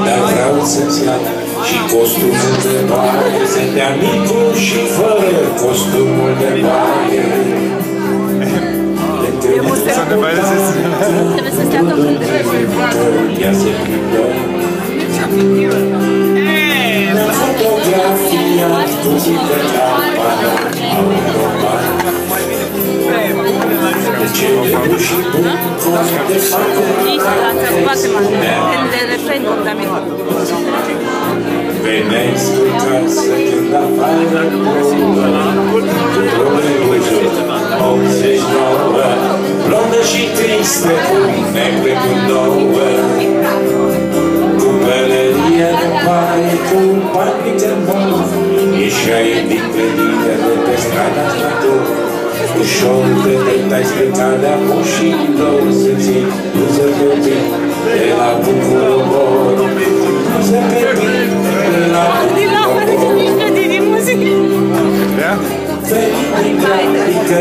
Dar vreau să-ți iau și costumul de baie, să dea micul și fără costumul de baie. Trebuie să stea tot când ea se plimbă. Ne-am fotografiat cu videoaparatul automat. De ce de duși și bucur de fată? Veneai spre casă când afară plouă, cu problemul 89, blondă și tristă, negre cu nouă, cu pălăria de paie, cu un panic de bol, ieșeai din clădirile pe strada Platou, ușor te dătai spre calea moșilor, să-ți iei buză pe tine de la Bucurobor, buză pe tine de la Bucurobor. Ja? Veni din gradică,